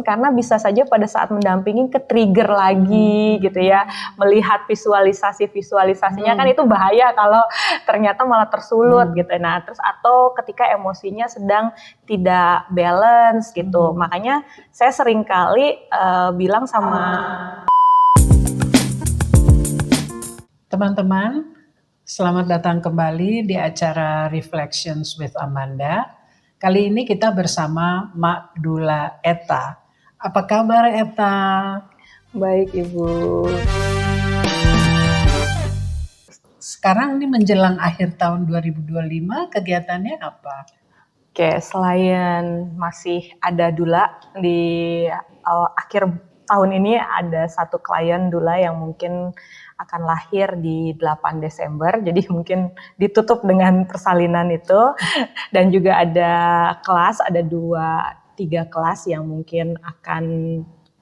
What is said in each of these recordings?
karena bisa saja pada saat mendampingi ke-trigger lagi gitu ya, melihat visualisasinya kan itu bahaya kalau ternyata malah tersulut gitu. Nah, terus atau ketika emosinya sedang tidak balance gitu. Makanya saya sering kali bilang sama teman-teman, selamat datang kembali di acara Reflections with Amanda. Kali ini kita bersama Mak Dula Eta. Apa kabar Eta? Baik Ibu. Sekarang ini menjelang akhir tahun 2025, kegiatannya apa? Oke, selain masih ada Dula di akhir tahun ini ada satu klien Dula yang mungkin akan lahir di 8 Desember, jadi mungkin ditutup dengan persalinan itu. Dan juga ada kelas, ada 2-3 kelas yang mungkin akan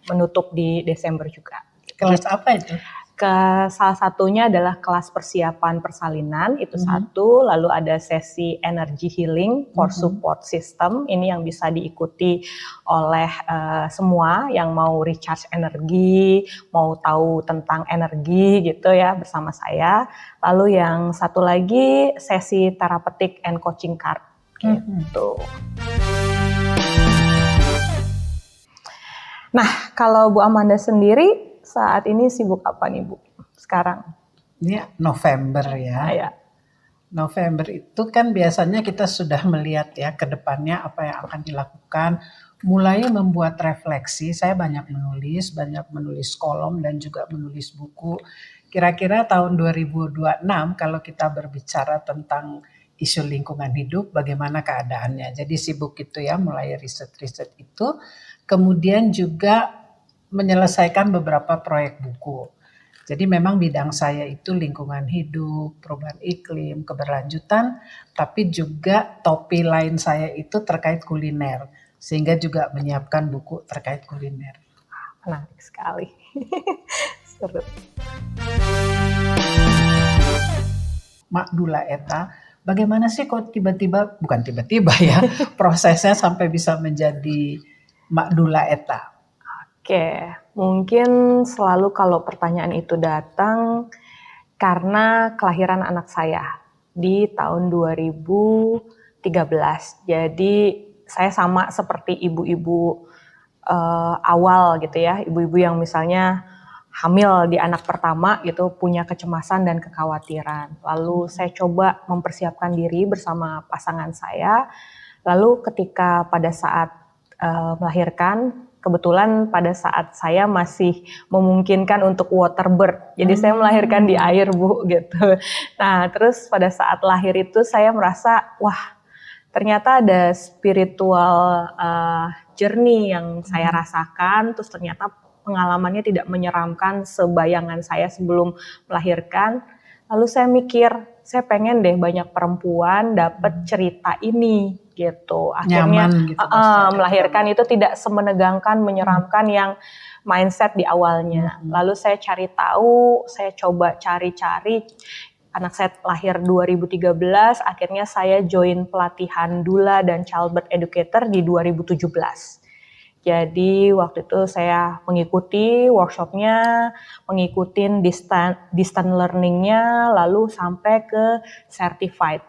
menutup di Desember juga. Kelas apa itu? Salah satunya adalah kelas persiapan persalinan, itu satu, lalu ada sesi energy healing for support system, ini yang bisa diikuti oleh semua yang mau recharge energi, mau tahu tentang energi gitu ya bersama saya. Lalu yang satu lagi sesi therapeutic and coaching card gitu. Nah, kalau Bu Amanda sendiri saat ini sibuk apa nih Bu sekarang? Ini November ya. Ya. November itu kan biasanya kita sudah melihat ya ke depannya apa yang akan dilakukan. Mulai membuat refleksi, saya banyak menulis kolom dan juga menulis buku. Kira-kira tahun 2026 kalau kita berbicara tentang isu lingkungan hidup, bagaimana keadaannya. Jadi sibuk itu ya, mulai riset-riset itu. Kemudian juga menyelesaikan beberapa proyek buku. Jadi memang bidang saya itu lingkungan hidup, perubahan iklim, keberlanjutan, tapi juga topi lain saya itu terkait kuliner, sehingga juga menyiapkan buku terkait kuliner. Menarik sekali. Seru. Mak Dula Eta, bagaimana sih kok tiba-tiba, bukan tiba-tiba ya, prosesnya sampai bisa menjadi Mak Dula Eta? Oke, mungkin selalu kalau pertanyaan itu datang karena kelahiran anak saya di tahun 2013. Jadi saya sama seperti ibu-ibu awal gitu ya, ibu-ibu yang misalnya hamil di anak pertama gitu, punya kecemasan dan kekhawatiran. Lalu saya coba mempersiapkan diri bersama pasangan saya. Lalu ketika pada saat melahirkan, kebetulan pada saat saya masih memungkinkan untuk waterbirth, jadi saya melahirkan di air Bu gitu. Nah terus pada saat lahir itu saya merasa wah ternyata ada spiritual journey yang saya rasakan, terus ternyata pengalamannya tidak menyeramkan sebayangan saya sebelum melahirkan. Lalu saya mikir, saya pengen deh banyak perempuan dapat cerita ini gitu. Akhirnya gitu, melahirkan itu tidak semenegangkan, menyeramkan yang mindset di awalnya. Lalu saya cari tahu, saya coba cari-cari. Anak saya lahir 2013, akhirnya saya join pelatihan doula dan childbirth educator di 2017. Jadi waktu itu saya mengikuti workshopnya, mengikuti distant learningnya, lalu sampai ke certified.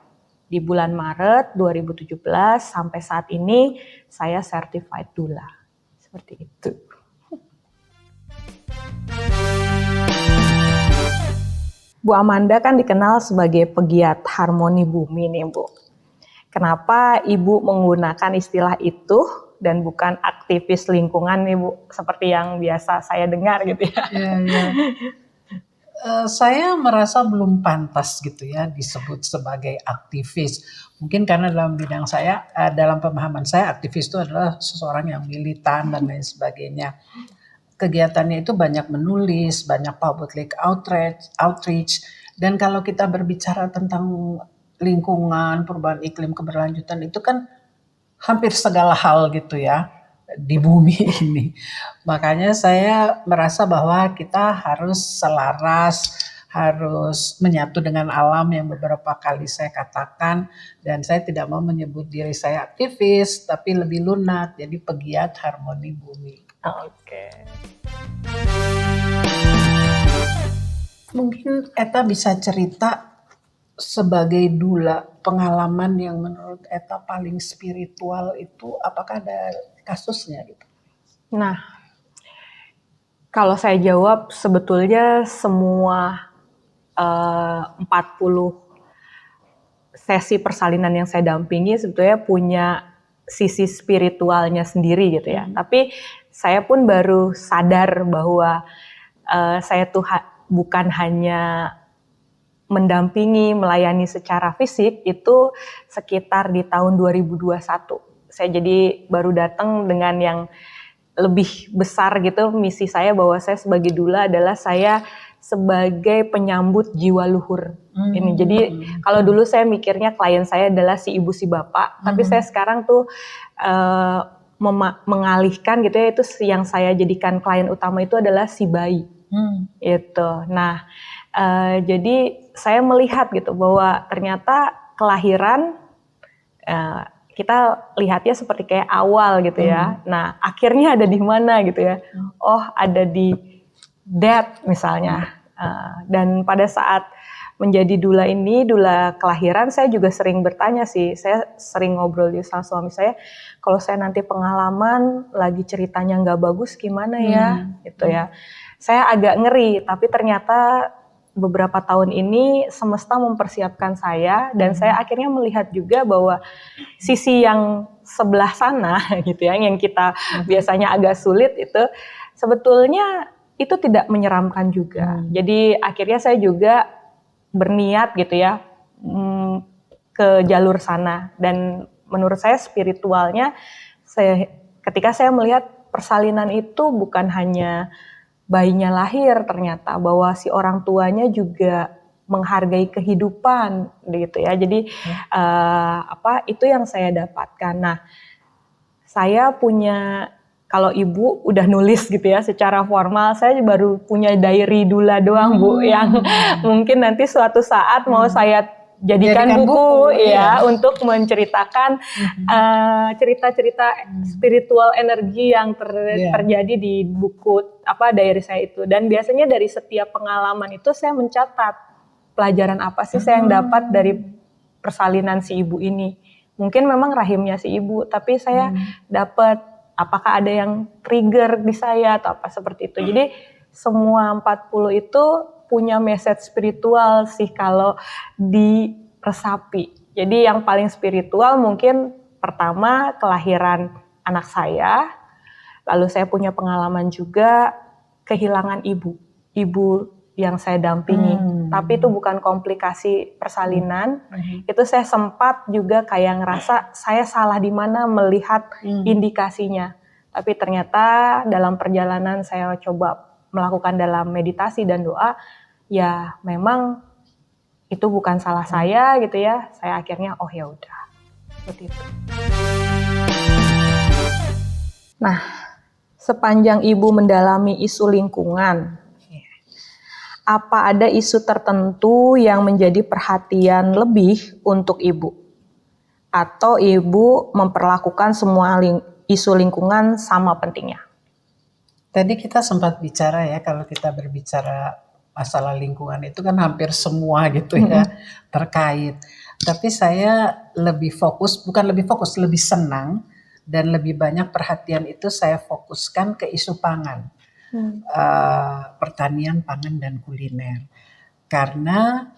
Di bulan Maret 2017 sampai saat ini saya certified doula. Seperti itu. Bu Amanda kan dikenal sebagai pegiat harmoni bumi nih Bu. Kenapa Ibu menggunakan istilah itu dan bukan aktivis lingkungan nih Bu, seperti yang biasa saya dengar gitu ya? Ya. Saya merasa belum pantas gitu ya disebut sebagai aktivis. Mungkin karena dalam bidang saya, dalam pemahaman saya aktivis itu adalah seseorang yang militan dan lain sebagainya. Kegiatannya itu banyak menulis, banyak public outreach, dan kalau kita berbicara tentang lingkungan, perubahan iklim, keberlanjutan itu kan hampir segala hal gitu ya di bumi ini. Makanya saya merasa bahwa kita harus selaras, harus menyatu dengan alam yang beberapa kali saya katakan, dan saya tidak mau menyebut diri saya aktivis, tapi lebih lunak, jadi pegiat harmoni bumi. Oke. Mungkin Eta bisa cerita sebagai dula, pengalaman yang menurut Eta paling spiritual itu apakah ada kasusnya gitu? Nah, kalau saya jawab sebetulnya semua 40 sesi persalinan yang saya dampingi sebetulnya punya sisi spiritualnya sendiri gitu ya. Tapi saya pun baru sadar bahwa saya tuh bukan hanya mendampingi, melayani secara fisik itu sekitar di tahun 2021. Saya jadi baru datang dengan yang lebih besar gitu, misi saya bahwa saya sebagai dula adalah saya sebagai penyambut jiwa luhur ini. Jadi kalau dulu saya mikirnya klien saya adalah si ibu si bapak, tapi saya sekarang tuh mengalihkan gitu ya, itu yang saya jadikan klien utama itu adalah si bayi. Itu. Nah, jadi saya melihat gitu bahwa ternyata kelahiran kita lihatnya seperti kayak awal gitu ya. Nah, akhirnya ada di mana gitu ya. Oh, ada di death misalnya. Dan pada saat menjadi dula ini, dula kelahiran, saya juga sering bertanya sih. Saya sering ngobrol sama suami saya, kalau saya nanti pengalaman lagi ceritanya nggak bagus gimana ya, gitu ya. Saya agak ngeri, tapi ternyata beberapa tahun ini semesta mempersiapkan saya dan saya akhirnya melihat juga bahwa sisi yang sebelah sana gitu ya, yang kita biasanya agak sulit itu sebetulnya itu tidak menyeramkan juga. Jadi akhirnya saya juga berniat gitu ya ke jalur sana, dan menurut saya spiritualnya ketika saya melihat persalinan itu bukan hanya bayinya lahir, ternyata bahwa si orang tuanya juga menghargai kehidupan gitu ya. Jadi itu yang saya dapatkan. Nah, saya punya, kalau ibu udah nulis gitu ya secara formal, saya baru punya diary dula doang Bu, yang mungkin nanti suatu saat mau saya jadikan buku ya, untuk menceritakan cerita-cerita spiritual energi yang terjadi di buku diary saya itu. Dan biasanya dari setiap pengalaman itu saya mencatat pelajaran apa sih saya yang dapat dari persalinan si ibu ini. Mungkin memang rahimnya si ibu, tapi saya dapat apakah ada yang trigger di saya atau apa seperti itu. Jadi semua 40 itu punya message spiritual sih kalau diresapi. Jadi yang paling spiritual mungkin pertama kelahiran anak saya, lalu saya punya pengalaman juga kehilangan ibu yang saya dampingi. Tapi itu bukan komplikasi persalinan, itu saya sempat juga kayak ngerasa saya salah di mana melihat indikasinya. Tapi ternyata dalam perjalanan saya coba melakukan dalam meditasi dan doa, ya memang itu bukan salah saya gitu ya. Saya akhirnya ya udah seperti itu. Nah, sepanjang ibu mendalami isu lingkungan, apa ada isu tertentu yang menjadi perhatian lebih untuk ibu? Atau ibu memperlakukan semua isu lingkungan sama pentingnya? Tadi kita sempat bicara ya, kalau kita berbicara masalah lingkungan itu kan hampir semua gitu ya terkait. Tapi saya lebih senang dan lebih banyak perhatian itu saya fokuskan ke isu pangan. Pertanian, pangan, dan kuliner. Karena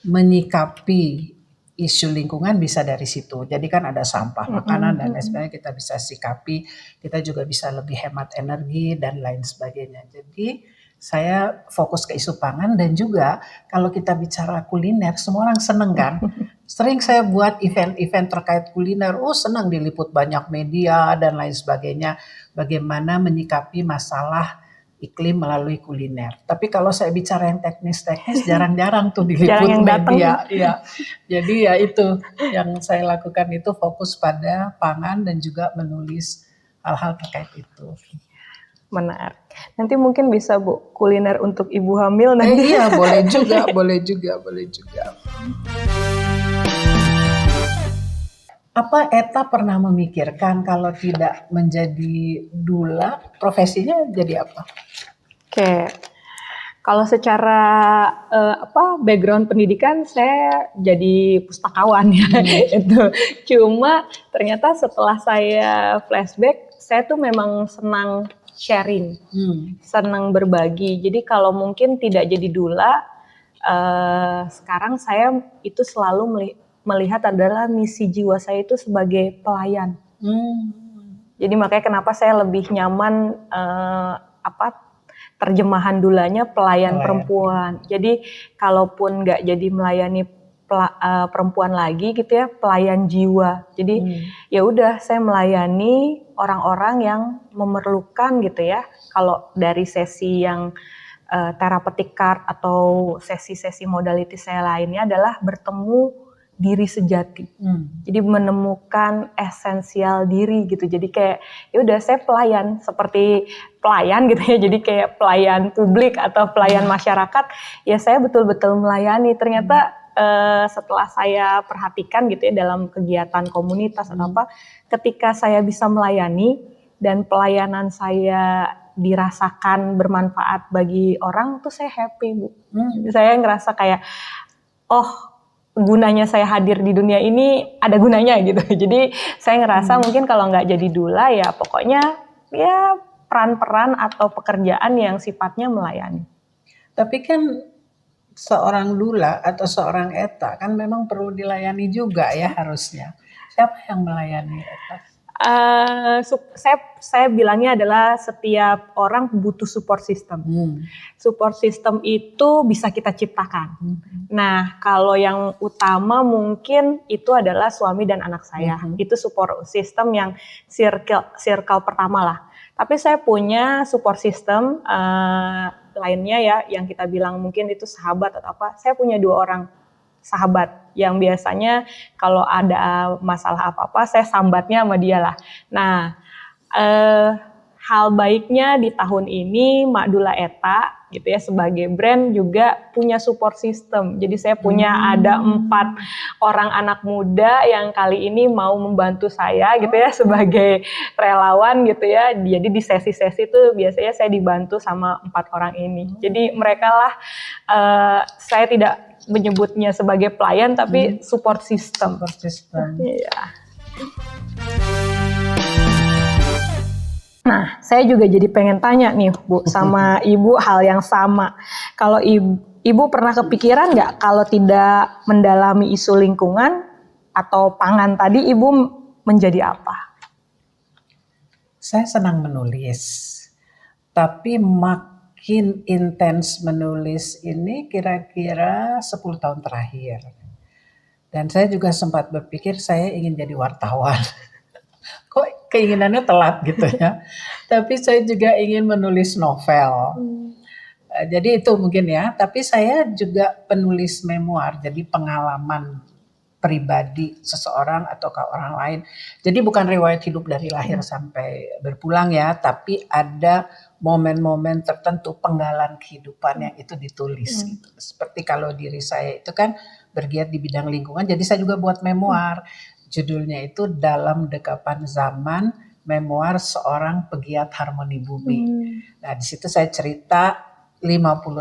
menyikapi isu lingkungan bisa dari situ. Jadi kan ada sampah makanan dan lain sebagainya, kita bisa sikapi, kita juga bisa lebih hemat energi dan lain sebagainya. Jadi saya fokus ke isu pangan, dan juga kalau kita bicara kuliner, semua orang seneng kan. Sering saya buat event-event terkait kuliner, senang diliput banyak media dan lain sebagainya. Bagaimana menyikapi masalah iklim melalui kuliner. Tapi kalau saya bicara yang teknis-teknis, jarang-jarang tuh diliput media. Ya. Jadi ya itu yang saya lakukan, itu fokus pada pangan dan juga menulis hal-hal terkait itu. Menarik. Nanti mungkin bisa Bu, kuliner untuk ibu hamil nanti. Iya, boleh juga, boleh juga, boleh juga. Apa Eta pernah memikirkan kalau tidak menjadi doula, profesinya jadi apa? Oke, kalau secara background pendidikan saya jadi pustakawan ya itu. Cuma ternyata setelah saya flashback, saya tuh memang senang sharing, senang berbagi. Jadi kalau mungkin tidak jadi doula, sekarang saya itu selalu melihat adalah misi jiwa saya itu sebagai pelayan. Jadi makanya kenapa saya lebih nyaman terjemahan dulanya pelayan perempuan. Jadi kalaupun nggak jadi melayani perempuan lagi gitu ya, pelayan jiwa. Jadi ya udah saya melayani orang-orang yang memerlukan gitu ya. Kalau dari sesi yang therapeutic card atau sesi-sesi modality saya lainnya adalah bertemu diri sejati. Jadi menemukan esensial diri gitu. Jadi kayak ya udah saya pelayan seperti pelayan gitu ya. Jadi kayak pelayan publik atau pelayan masyarakat, ya saya betul-betul melayani. Ternyata setelah saya perhatikan gitu ya dalam kegiatan komunitas atau apa, ketika saya bisa melayani dan pelayanan saya dirasakan bermanfaat bagi orang tuh saya happy Bu. Saya ngerasa kayak gunanya saya hadir di dunia ini ada gunanya gitu. Jadi saya ngerasa mungkin kalau nggak jadi doula ya pokoknya ya peran-peran atau pekerjaan yang sifatnya melayani. Tapi kan seorang doula atau seorang Eta kan memang perlu dilayani juga ya harusnya. Siapa yang melayani Eta? Saya bilangnya adalah setiap orang butuh support system. Support system itu bisa kita ciptakan. Nah, kalau yang utama mungkin itu adalah suami dan anak saya. Itu support system yang circle pertama lah. Tapi saya punya support system lainnya ya, yang kita bilang mungkin itu sahabat atau apa. Saya punya 2 orang sahabat yang biasanya kalau ada masalah apa-apa saya sambatnya sama dia lah. Nah, hal baiknya di tahun ini Mak Dula Eta gitu ya sebagai brand juga punya support system. Jadi saya punya ada 4 orang anak muda yang kali ini mau membantu saya gitu ya sebagai relawan gitu ya. Jadi di sesi-sesi itu biasanya saya dibantu sama 4 orang ini. Jadi mereka lah saya tidak menyebutnya sebagai pelayan tapi support system. Support system. Iya. Nah, saya juga jadi pengen tanya nih Bu sama Ibu hal yang sama. Kalau Ibu pernah kepikiran nggak kalau tidak mendalami isu lingkungan atau pangan tadi Ibu menjadi apa? Saya senang menulis, tapi makin intens menulis ini kira-kira 10 tahun terakhir. Dan saya juga sempat berpikir saya ingin jadi wartawan. Kok keinginannya telat gitu ya. Tapi saya juga ingin menulis novel. Jadi itu mungkin ya. Tapi saya juga penulis memoir, jadi pengalaman pribadi seseorang atau ke orang lain. Jadi bukan riwayat hidup dari lahir sampai berpulang ya, tapi ada momen-momen tertentu penggalan kehidupan yang itu ditulis gitu. Seperti kalau diri saya itu kan bergiat di bidang lingkungan, jadi saya juga buat memoir. Judulnya itu Dalam Dekapan Zaman, memoir seorang pegiat harmoni bumi. Nah, di situ saya cerita 50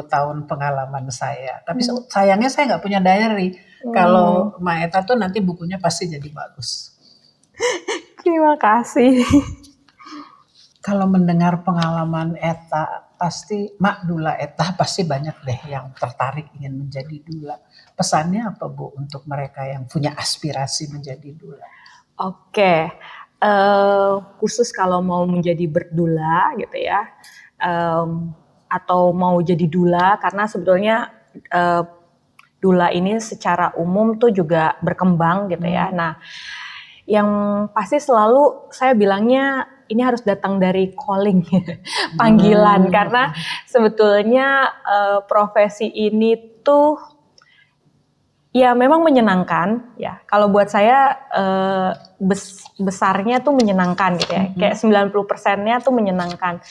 tahun pengalaman saya. Tapi sayangnya saya nggak punya diary. Kalau Mbak Eta tuh nanti bukunya pasti jadi bagus. Terima kasih. Kalau mendengar pengalaman Eta, pasti Mak Dula Eta pasti banyak deh yang tertarik ingin menjadi dula. Pesannya apa Bu untuk mereka yang punya aspirasi menjadi dula? Oke, khusus kalau mau menjadi berdula gitu ya, atau mau jadi dula karena sebetulnya dula ini secara umum tuh juga berkembang gitu ya. Nah, yang pasti selalu saya bilangnya ini harus datang dari calling, panggilan karena sebetulnya profesi ini tuh ya memang menyenangkan ya. Kalau buat saya besarnya tuh menyenangkan gitu ya. Kayak 90%-nya tuh menyenangkan.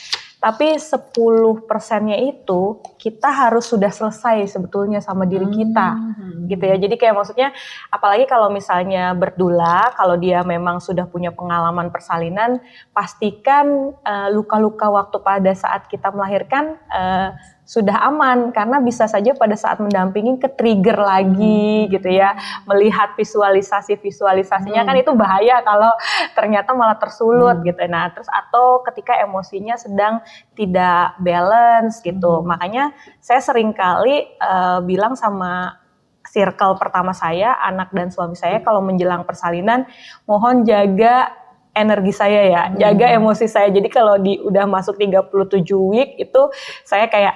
Tapi 10%-nya itu kita harus sudah selesai sebetulnya sama diri kita. Gitu ya. Jadi kayak maksudnya apalagi kalau misalnya berdula, kalau dia memang sudah punya pengalaman persalinan, pastikan luka-luka waktu pada saat kita melahirkan sudah aman, karena bisa saja pada saat mendampingi ke-trigger lagi gitu ya, melihat visualisasinya kan itu bahaya kalau ternyata malah tersulut gitu. Nah terus atau ketika emosinya sedang tidak balance gitu, makanya saya sering kali bilang sama circle pertama saya, anak dan suami saya, kalau menjelang persalinan mohon jaga energi saya ya, jaga emosi saya. Jadi kalau udah masuk 37 week itu saya kayak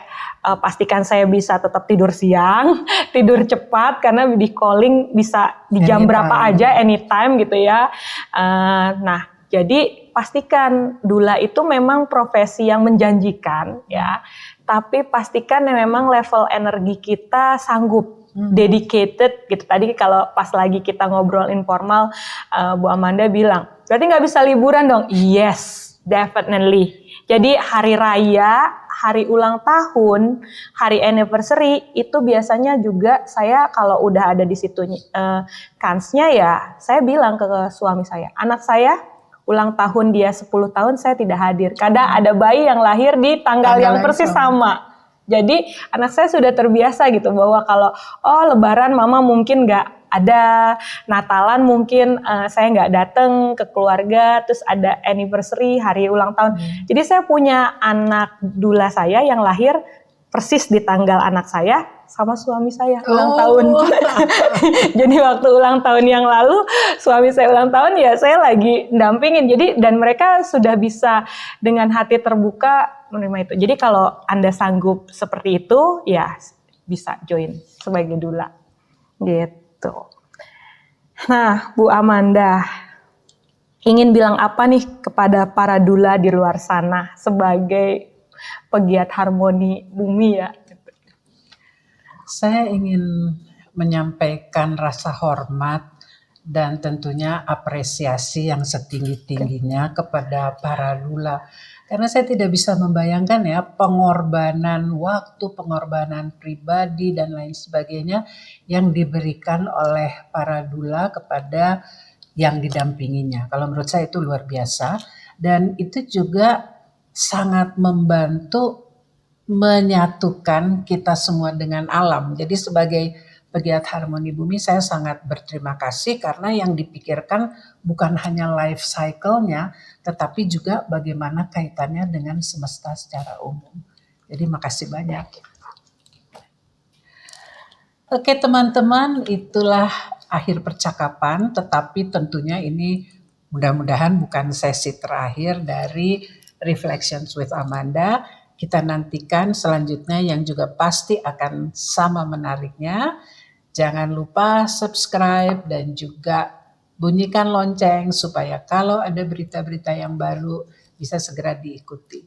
pastikan saya bisa tetap tidur siang, tidur cepat karena di calling bisa di jam berapa aja, anytime gitu ya. Nah, jadi pastikan dula itu memang profesi yang menjanjikan ya, tapi pastikan memang level energi kita sanggup, dedicated gitu. Tadi kalau pas lagi kita ngobrol informal, Bu Amanda bilang, berarti nggak bisa liburan dong? Yes, definitely. Jadi hari raya, hari ulang tahun, hari anniversary itu biasanya juga saya kalau udah ada di situ kansnya ya, saya bilang ke suami saya, anak saya ulang tahun dia 10 tahun saya tidak hadir. Kadang ada bayi yang lahir di tanggal yang persis sama. Jadi anak saya sudah terbiasa gitu bahwa kalau lebaran mama mungkin nggak ada, Natalan mungkin saya nggak datang ke keluarga, terus ada anniversary, hari ulang tahun. Jadi saya punya anak dula saya yang lahir persis di tanggal anak saya sama suami saya ulang tahun. Jadi waktu ulang tahun yang lalu suami saya ulang tahun ya saya lagi dampingin. Jadi dan mereka sudah bisa dengan hati terbuka menerima itu. Jadi kalau Anda sanggup seperti itu ya bisa join sebagai dula. Gitu. Nah, Bu Amanda, ingin bilang apa nih kepada para dula di luar sana sebagai pegiat harmoni bumi ya? Saya ingin menyampaikan rasa hormat dan tentunya apresiasi yang setinggi-tingginya kepada para dula. Karena saya tidak bisa membayangkan ya pengorbanan waktu, pengorbanan pribadi dan lain sebagainya yang diberikan oleh para dula kepada yang didampinginya. Kalau menurut saya itu luar biasa dan itu juga sangat membantu menyatukan kita semua dengan alam. Jadi sebagai pegiat harmoni bumi saya sangat berterima kasih karena yang dipikirkan bukan hanya life cycle-nya tetapi juga bagaimana kaitannya dengan semesta secara umum. Jadi makasih banyak. Oke teman-teman, itulah akhir percakapan, tetapi tentunya ini mudah-mudahan bukan sesi terakhir dari Reflections with Amanda. Kita nantikan selanjutnya yang juga pasti akan sama menariknya. Jangan lupa subscribe dan juga bunyikan lonceng supaya kalau ada berita-berita yang baru bisa segera diikuti.